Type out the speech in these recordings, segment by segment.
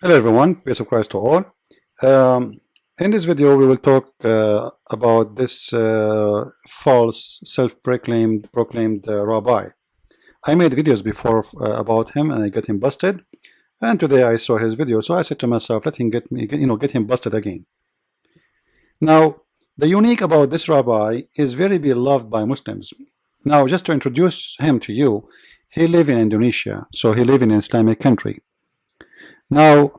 Hello everyone, peace of Christ to all. In this video we will talk about this false proclaimed rabbi. I made videos before about him and I got him busted, and today I saw his video, so I said to myself, let him get him busted again. Now the unique about this rabbi is very beloved by Muslims. Now just to introduce him to you, he live in Indonesia, so he live in an Islamic country. Now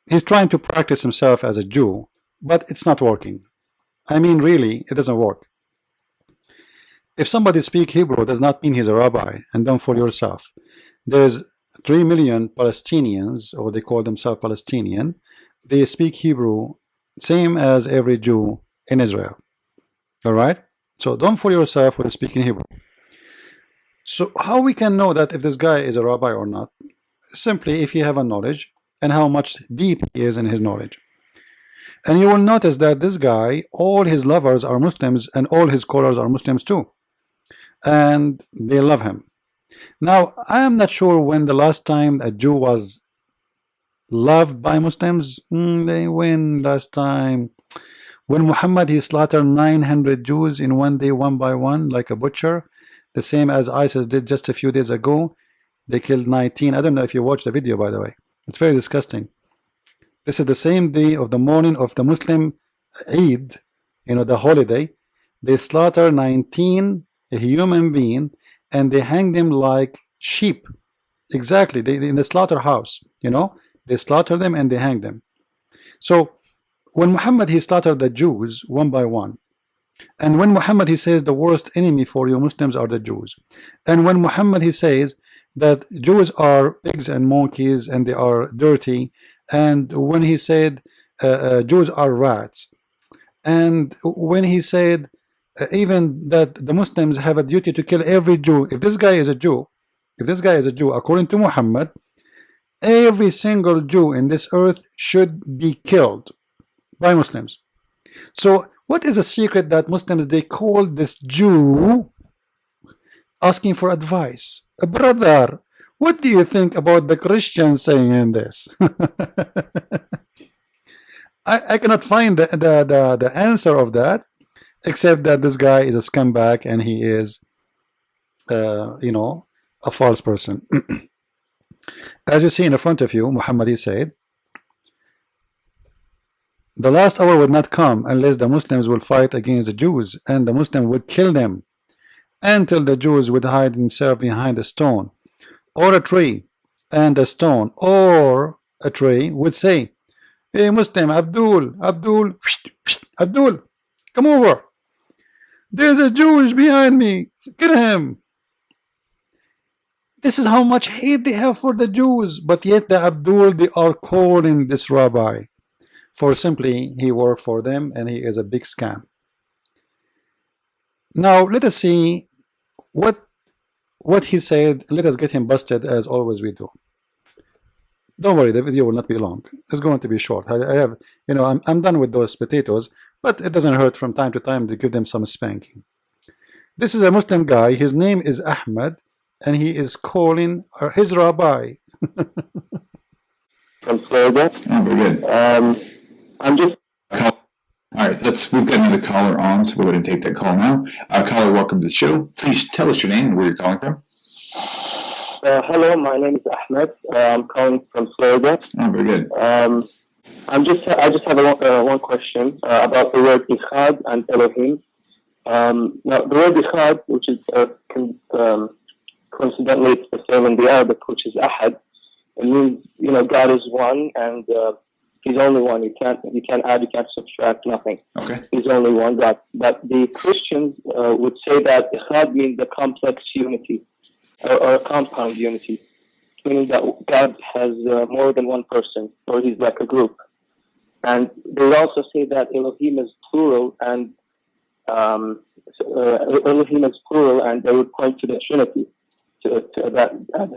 he's trying to practice himself as a Jew, but it's not working. I mean, really, it doesn't work. If somebody speaks Hebrew, does not mean he's a rabbi, and don't fool yourself. There's 3 million Palestinians, or they call themselves Palestinian. They speak Hebrew, same as every Jew in Israel. All right? So don't fool yourself with speaking Hebrew. So how we can know that if this guy is a rabbi or not? Simply if you have a knowledge and how much deep he is in his knowledge. And you will notice that this guy, all his lovers are Muslims and all his callers are Muslims too. And they love him. Now, I am not sure when the last time a Jew was loved by Muslims. They win last time. When Muhammad, he slaughtered 900 Jews in one day, one by one, like a butcher. The same as ISIS did just a few days ago. They killed 19. I don't know if you watched the video, by the way. It's very disgusting. This is the same day of the morning of the Muslim Eid, the holiday. They slaughter 19 human beings and they hang them like sheep. Exactly. They in the slaughterhouse, they slaughter them and they hang them. So when Muhammad, he slaughtered the Jews one by one. And when Muhammad, he says the worst enemy for you Muslims are the Jews. And when Muhammad, he says that Jews are pigs and monkeys and they are dirty, and when he said Jews are rats, and when he said even that the Muslims have a duty to kill every Jew. If this guy is a Jew, according to Muhammad, every single Jew in this earth should be killed by Muslims. So what is a secret that Muslims, they call this Jew asking for advice? Brother, what do you think about the Christians saying in this? I cannot find the answer of that, except that this guy is a scumbag and he is a false person. As you see in front of you, Muhammad, he said, the last hour would not come unless the Muslims will fight against the Jews, and the Muslims would kill them until the Jews would hide themselves behind a stone or a tree, and a stone or a tree would say, hey Muslim, Abdul, come over. There's a Jewish behind me. Get him. This is how much hate they have for the Jews, but yet the Abdul, they are calling this rabbi for simply he worked for them and he is a big scam. Now let us see what he said. Let us get him busted as always we do. Don't worry, the video will not be long. It's going to be short. I have, I'm done with those potatoes, but it doesn't hurt from time to time to give them some spanking. This is a Muslim guy. His name is Ahmad, and he is calling his rabbi. From Florida. Oh, very good. I'm just. All right, we've got another caller on, so we'll go ahead and take that call now. Caller, welcome to the show. Please tell us your name and where you're calling from. Hello, my name is Ahmed. I'm calling from Florida. Oh, very good. I just have one question about the word Echad and Elohim. Now, the word Echad, which is coincidentally it's the same in the Arabic, which is Ahad. It means God is one and He's only one. You can't add, you can't subtract, nothing. Okay. He's only one God. But the Christians would say that Echad means the complex unity or a compound unity, meaning that God has more than one person, or He's like a group. And they would also say that Elohim is plural, and they would point to the Trinity, to that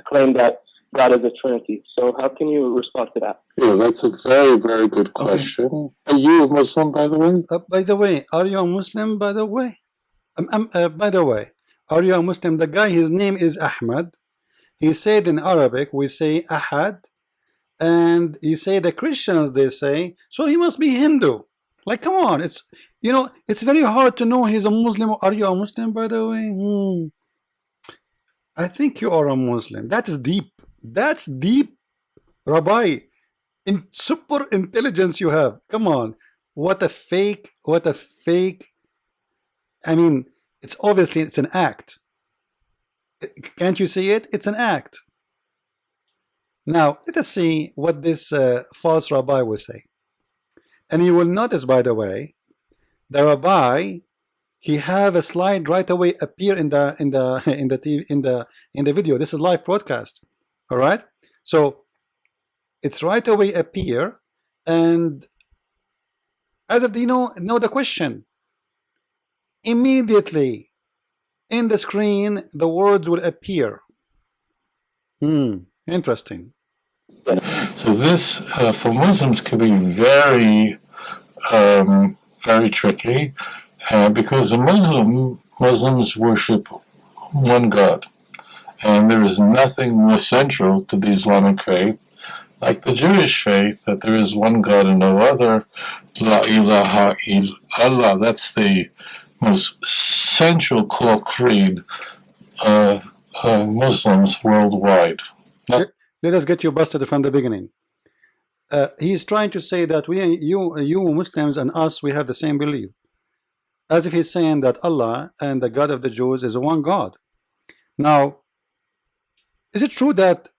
claim that God is a Trinity. So how can you respond to that? Yeah, that's a very, very good question. Okay. Are you a Muslim, by the way? By the way, are you a Muslim, by the way? By the way, are you a Muslim? The guy, his name is Ahmad. He said in Arabic, we say Ahad, and you say the Christians, they say, so he must be Hindu. Like, come on, it's, you know, it's very hard to know he's a Muslim. Are you a Muslim, by the way? I think you are a Muslim. That is deep. That's deep, Rabbi. In super intelligence you have. Come on. What a fake, what a fake. I mean, it's obviously, it's an act. Can't you see it? It's an act. Now, let us see what this false rabbi will say. And you will notice, by the way, the rabbi, he have a slide right away appear in the TV, in the video. This is live broadcast. All right? So it's right away appear, and as if you know the question, immediately in the screen the words will appear. Interesting. So this, for Muslims, can be very, very tricky, because the Muslims worship one God, and there is nothing more central to the Islamic faith, like the Jewish faith, that there is one God and no other. La ilaha illallah. That's the most central core creed of Muslims worldwide. Let us get you busted from the beginning. He's trying to say that you Muslims and us, we have the same belief. As if he's saying that Allah and the God of the Jews is one God. Now, is it true that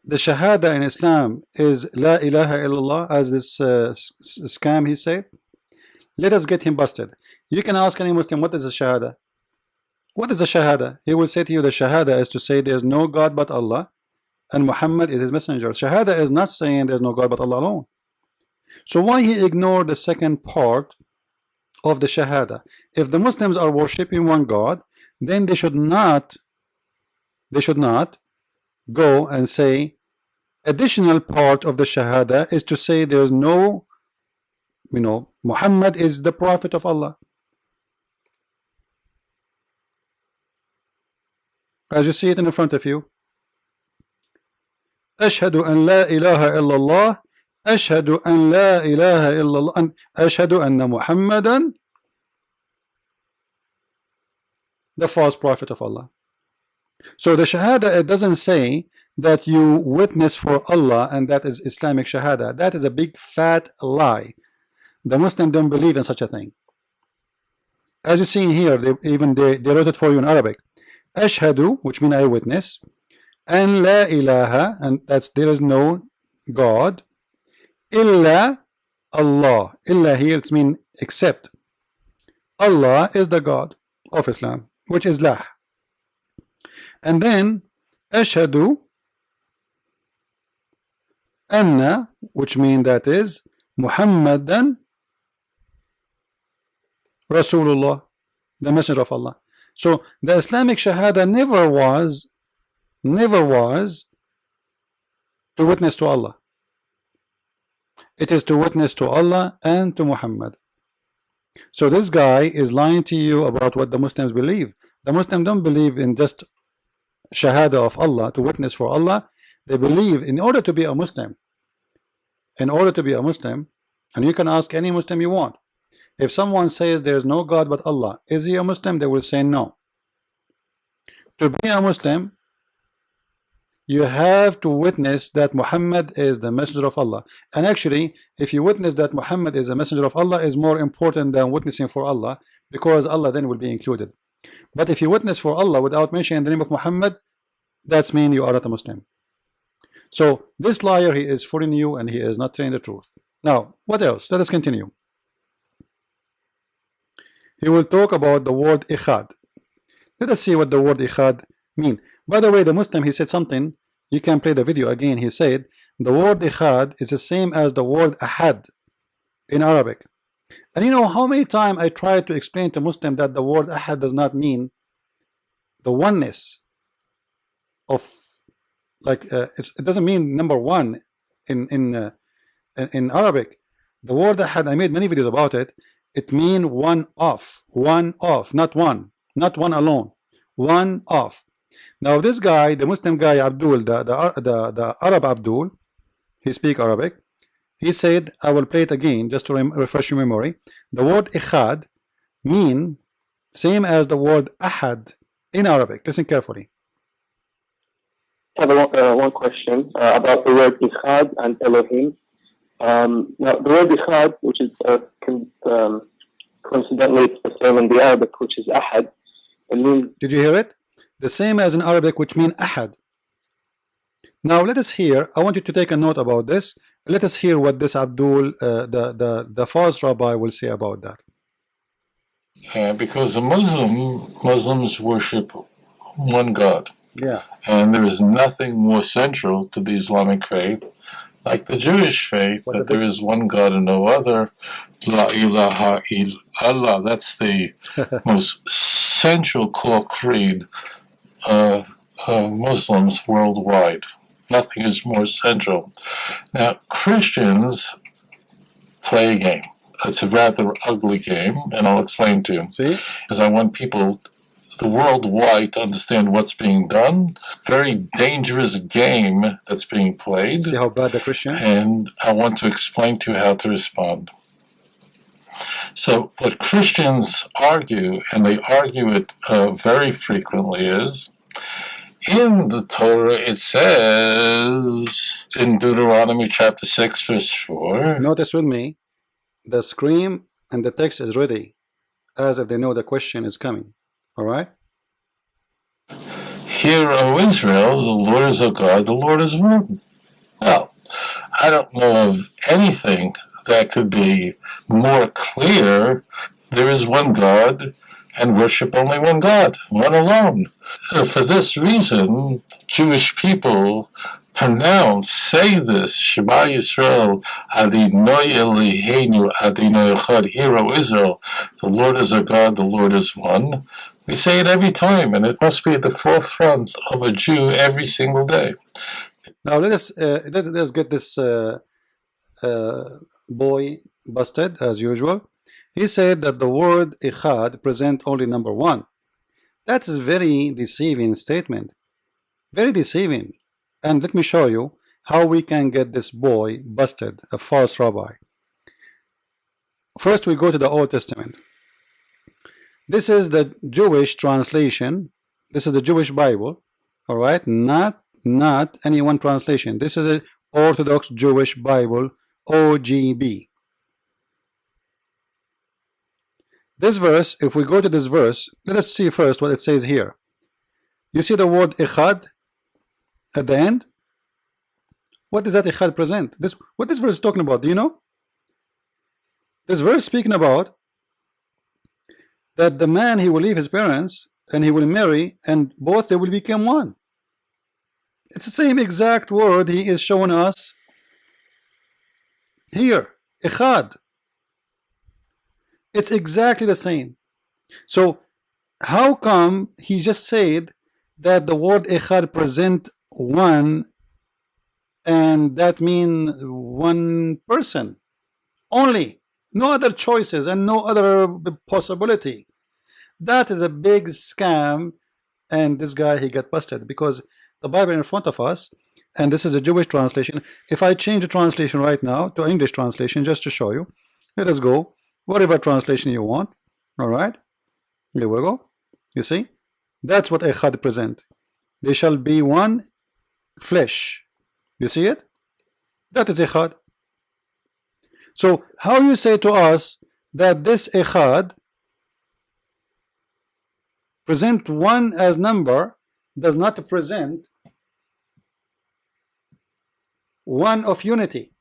the Shahada in Islam is La ilaha illallah, as this scam he said? Let us get him busted. You can ask any Muslim, what is the Shahada? What is the Shahada? He will say to you, the Shahada is to say there is no God but Allah, and Muhammad is his messenger. Shahada is not saying there's no God but Allah alone. So why he ignored the second part of the Shahada? If the Muslims are worshipping one God, then they should not go and say additional part of the Shahada is to say there's no, Muhammad is the prophet of Allah. As you see it in front of you, أشهد أن لا إله إلا الله أشهد أن لا إله إلا الله أشهد أن محمدا the false prophet of Allah. So the Shahada, it doesn't say that you witness for Allah and that is Islamic Shahada. That is a big fat lie. The Muslims don't believe in such a thing. As you see in here, they wrote it for you in Arabic. Ashhadu, which means I witness, and la ilaha, and that's there is no God, illa Allah. Illa here it's mean except. Allah is the God of Islam, which is lah. And then ashhadu anna, which means that is Muhammadan Rasulullah, the messenger of Allah. So the Islamic Shahada never was to witness to Allah. It is to witness to Allah and to Muhammad. So this guy is lying to you about what the Muslims believe. The Muslims don't believe in just Shahada of Allah, to witness for Allah. They believe in order to be a Muslim, and you can ask any Muslim you want, if someone says there is no God but Allah, is he a Muslim? They will say no. To be a Muslim, you have to witness that Muhammad is the messenger of Allah. And actually, if you witness that Muhammad is the messenger of Allah, is more important than witnessing for Allah, because Allah then will be included. But if you witness for Allah without mentioning the name of Muhammad, that's mean you are not a Muslim. So this liar, he is fooling you and he is not telling the truth. Now, what else? Let us continue. He will talk about the word Echad. Let us see what the word Echad mean. By the way, the Muslim, he said something. You can play the video again. He said the word Echad is the same as the word Ahad in Arabic. And you know how many times I tried to explain to Muslim that the word Ahad does not mean the oneness of, like it doesn't mean number one in Arabic. The word Ahad, I made many videos about it. It means one of, not one alone, one of. Now this guy, the Muslim guy Abdul, the Arab Abdul, he speak Arabic. He said, I will play it again just to refresh your memory. The word Echad mean same as the word Ahad in Arabic. Listen carefully. I have one question about the word Echad and Elohim. Now, the word Echad, which is coincidentally it's the same in the Arabic, which is Ahad. It means. Did you hear it? The same as in Arabic, which mean Ahad. Now let us hear. I want you to take a note about this. Let us hear what this Abdul, the false rabbi, will say about that. Because the Muslims worship one God. Yeah. And there is nothing more central to the Islamic faith like the Jewish faith, that there is one God and no other. La ilaha illallah. That's the most central core creed of Muslims worldwide. Nothing is more central. Now, Christians play a game. It's a rather ugly game, and I'll explain to you. See? Because I want people, the worldwide, to understand what's being done. Very dangerous game that's being played. See how bad the Christian? And I want to explain to you how to respond. So what Christians argue, and they argue it very frequently, is in the Torah it says in Deuteronomy chapter 6 verse 4. Notice with me, the scream and the text is ready, as if they know the question is coming. All right? Hear, O Israel, the Lord is our God, the Lord is one. Well, I don't know of anything that could be more clear. There is one God, and worship only one God, one alone. For this reason, Jewish people say this, Shema Yisrael, Adonai Eloheinu, Adonai Echad, Hear, O Israel, the Lord is our God, the Lord is one. We say it every time, and it must be at the forefront of a Jew every single day. Now let's get this boy busted as usual. He said that the word Echad present only number one. That's a very deceiving statement. Very deceiving. And let me show you how we can get this boy busted, a false rabbi. First we go to the Old Testament. This is the Jewish translation. This is the Jewish Bible. All right, not any one translation. This is an Orthodox Jewish Bible, OGB. This verse, if we go to this verse, let us see first what it says here. You see the word Echad at the end? What does that Echad present? What this verse is talking about, do you know? This verse is speaking about that the man, he will leave his parents and he will marry, and both they will become one. It's the same exact word he is showing us here, Echad. It's exactly the same. So how come he just said that the word Echad present one, and that mean one person only, no other choices and no other possibility? That is a big scam, and this guy, he got busted because the Bible in front of us, and this is a Jewish translation. If I change the translation right now to English translation just to show you, let us go whatever translation you want. All right, here we go. You see, that's what Echad present. They shall be one flesh. You see it? That is Echad. So how you say to us that this Echad present one as number does not present one of unity?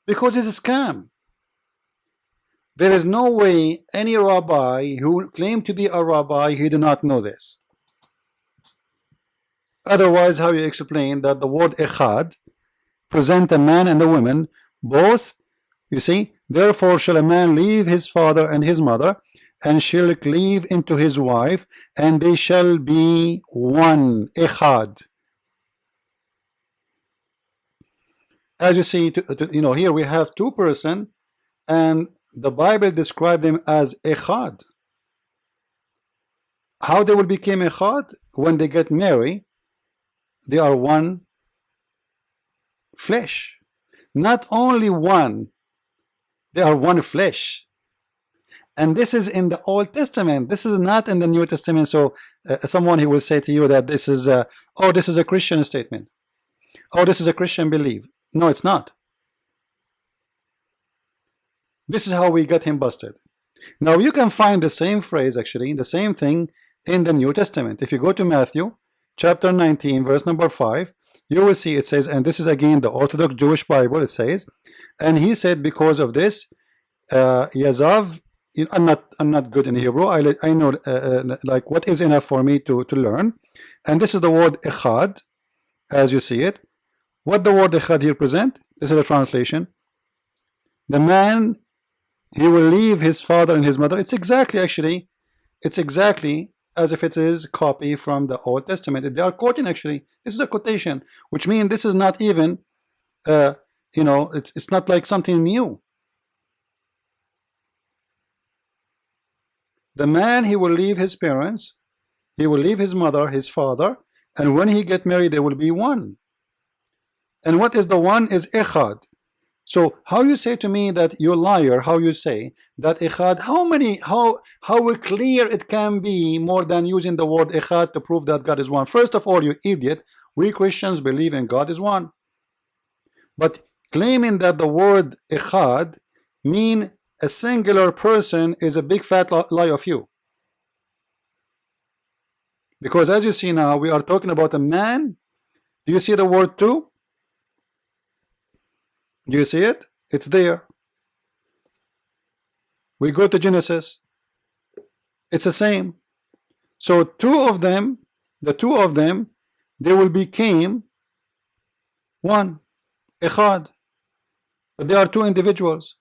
Because it's a scam. There is no way any rabbi who claim to be a rabbi, he do not know this. Otherwise, how you explain that the word Echad present a man and a woman both? You see, therefore shall a man leave his father and his mother, and shall cleave into his wife, and they shall be one. Echad. As you see, here we have two persons, and the Bible describes them as Echad. How they will become Echad? When they get married, they are one flesh. Not only one, they are one flesh. And this is in the Old Testament. This is not in the New Testament. So someone he will say to you that this is oh, this is a Christian statement. Oh, this is a Christian belief. No, it's not. This is how we got him busted. Now you can find the same phrase, actually, the same thing in the New Testament. If you go to Matthew chapter 19, verse number 5, you will see it says, and this is again the Orthodox Jewish Bible, it says, and he said, because of this, Yazav, I'm not good in Hebrew. I know like what is enough for me to learn, and this is the word Echad, as you see it. What the word Echad here present? This is a translation. The man, he will leave his father and his mother. It's exactly, actually, it's exactly as if it is copy from the Old Testament. They are quoting, actually. This is a quotation, which means this is not even, you know, it's not like something new. The man, he will leave his parents, he will leave his mother, his father, and when he get married, they will be one. And what is the one? Is Echad. So how you say to me that you're a liar? How you say that Echad? How clear it can be more than using the word Echad to prove that God is one? First of all, you idiot, we Christians believe in God is one. But claiming that the word Echad mean a singular person is a big fat lie of you. Because as you see now, we are talking about a man. Do you see the word two? Do you see it? It's there. We go to Genesis. It's the same. So two of them, the two of them, they will become one, Echad. But they are two individuals.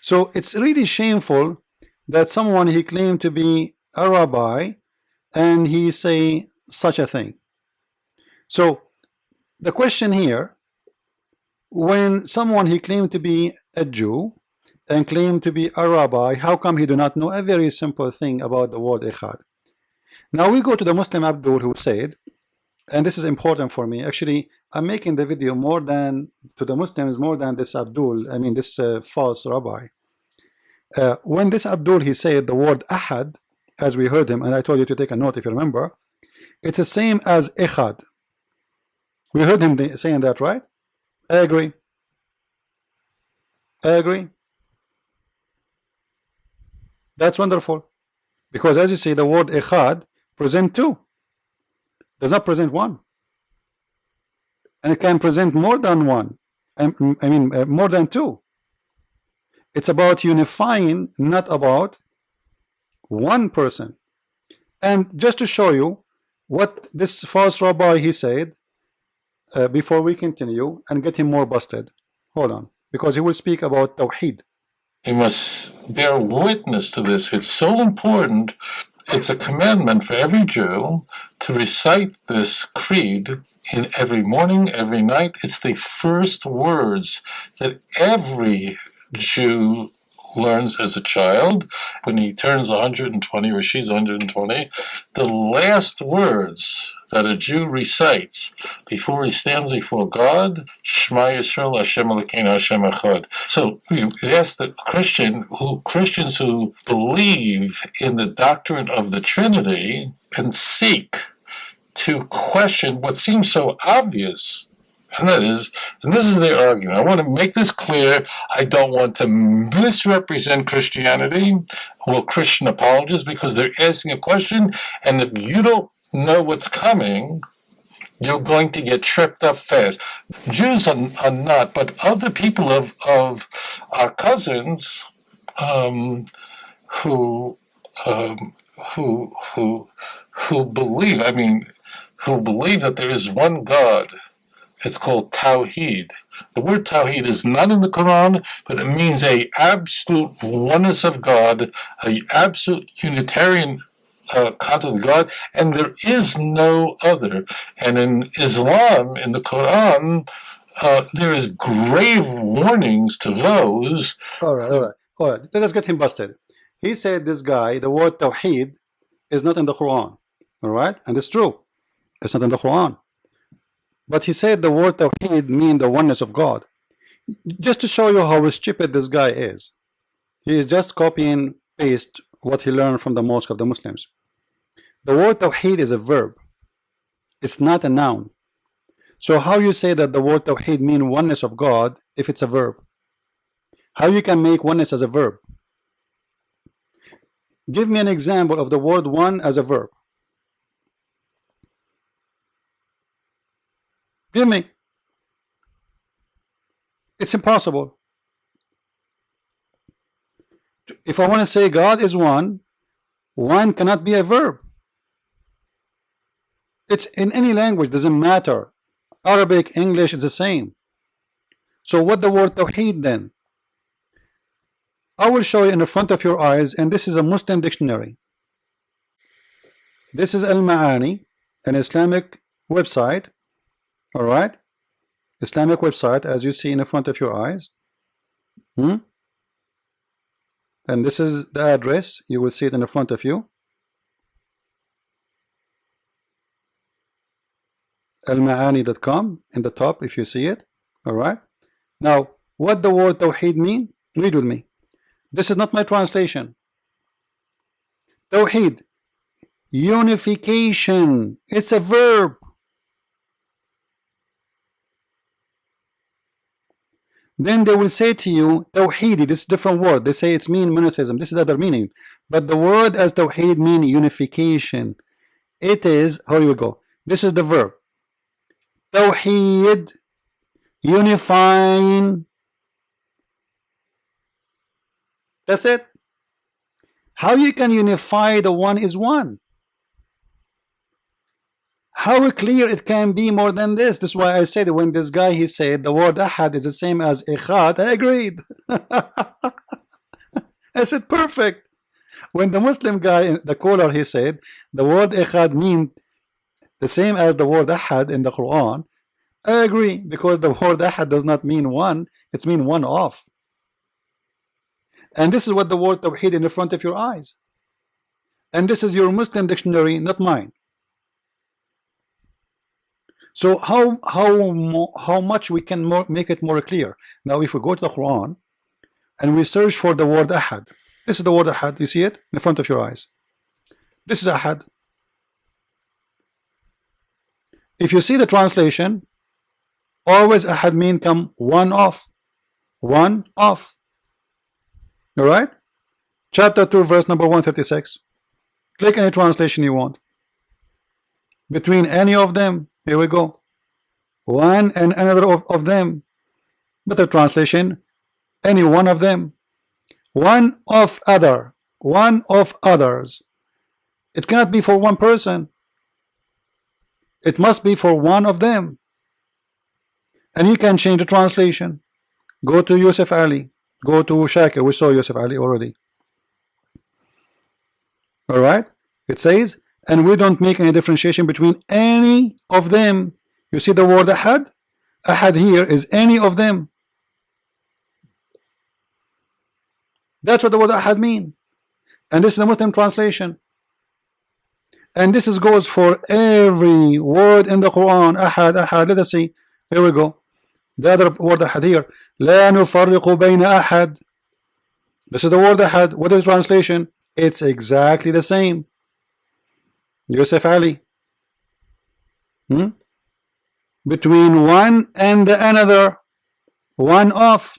So it's really shameful that someone he claimed to be a rabbi and he say such a thing. So the question here, when someone he claimed to be a Jew and claimed to be a rabbi, how come he do not know a very simple thing about the word Echad? Now we go to the Muslim Abdul, who said, and this is important for me, actually I'm making the video more than to the Muslims, more than this Abdul, I mean this false rabbi. When this Abdul, he said the word Ahad, as we heard him, and I told you to take a note if you remember, it's the same as Echad. We heard him saying that, right? I agree. I agree. That's wonderful. Because as you see, the word Echad present two. Does not present one. And it can present more than one. I mean, more than two. It's about unifying, not about one person. And just to show you what this false rabbi he said, before we continue and get him more busted, hold on, because he will speak about Tawheed. You must bear witness to this. It's so important. It's a commandment for every Jew to recite this creed in every morning, every night. It's the first words that every Jew learns as a child. When he turns 120 or she's 120, the last words that a Jew recites before he stands before God, Shema Yisrael, Hashem Elokeinu, Hashem Echad. So you ask the Christians who believe in the doctrine of the Trinity and seek to question what seems so obvious. And this is their argument. I want to make this clear. I don't want to misrepresent Christianity or Christian apologists, because they're asking a question, and if you don't know what's coming, you're going to get tripped up fast. Jews are not, but other people of our cousins who believe, who believe that there is one God. It's called Tawheed. The word Tawheed is not in the Quran, but it means a absolute oneness of God, a absolute Unitarian concept of God, and there is no other. And in Islam, in the Quran, there is grave warnings to those. All right. Let us get him busted. He said, this guy, the word Tawheed is not in the Quran. All right, and it's true. It's not in the Quran. But he said the word Tawheed mean the oneness of God. Just to show you how stupid this guy is. He is just copying paste what he learned from the mosque of the Muslims. The word Tawheed is a verb. It's not a noun. So how you say that the word Tawheed mean oneness of God if it's a verb? How you can make oneness as a verb? Give me an example of the word one as a verb. Give me. It's impossible. If I want to say God is one cannot be a verb. It's in any language, doesn't matter. Arabic, English, it's the same. So what the word Tawheed then? I will show you in the front of your eyes, and this is a Muslim dictionary. This is Al-Ma'ani, an Islamic website. All right, Islamic website, as you see in the front of your eyes. And this is the address. You will see it in the front of you. almaani.com in the top, if you see it. All right. Now, what the word Tawheed mean? Read with me. This is not my translation. Tawheed, unification. It's a verb. Then they will say to you, Tawheed, this is a different word. They say it's mean monotheism. This is the other meaning. But the word as Tawheed mean unification. It is, here we go. This is the verb. Tawheed, unifying. That's it. How you can unify the one is one? How clear it can be more than this? This is why I said when this guy he said the word Ahad is the same as Echad, I agreed. I said perfect. When the Muslim guy, the caller, he said the word Echad means the same as the word Ahad in the Quran, I agree, because the word Ahad does not mean one, it's mean one of. And this is what the word Tawheed in the front of your eyes. And this is your Muslim dictionary, not mine. So how much we can make it more clear? Now if we go to the Quran and we search for the word Ahad, this is the word Ahad, you see it in front of your eyes. This is Ahad. If you see the translation, always Ahad mean come one of. One of. Alright? Chapter 2, verse number 136. Click any translation you want. Between any of them, here we go. One and another of them. Better translation, any one of them. One of other. One of others. It cannot be for one person. It must be for one of them. And you can change the translation. Go to Yusuf Ali. Go to Shakir. We saw Yusuf Ali already. Alright? It says, and we don't make any differentiation between any of them. You see the word Ahad? Ahad here is any of them. That's what the word Ahad mean. And this is the Muslim translation. And this goes for every word in the Quran. Ahad, Ahad. Let us see. Here we go. The other word Ahad here. لا نفرق بين أحد. This is the word Ahad. What is the translation? It's exactly the same. Yusuf Ali. Between one and the another. One of.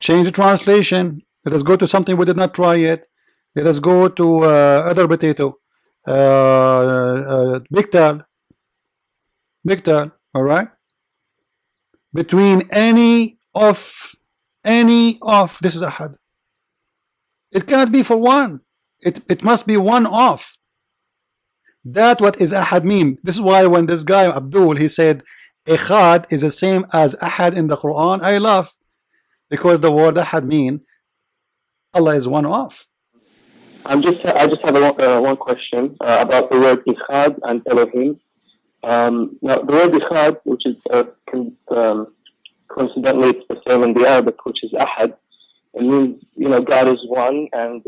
Change the translation. Let us go to something we did not try yet. Let us go to other potato. Bigtal. Bigtal. Alright. Between any of. This is Ahad. It cannot be for one. It must be one of. That's what is Ahad mean. This is why when this guy Abdul he said Echad is the same as Ahad in the Quran, I laugh, because the word Ahad mean Allah is one of. I just have one question about the word Echad and Elohim. Now the word Echad, which is coincidentally it's the same in the Arabic, which is Ahad. It means God is one and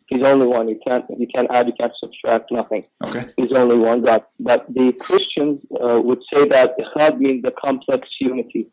He's only one. You can't add, you can't subtract, nothing. Okay. He's only one God. But the Christians would say that Echad means the complex unity.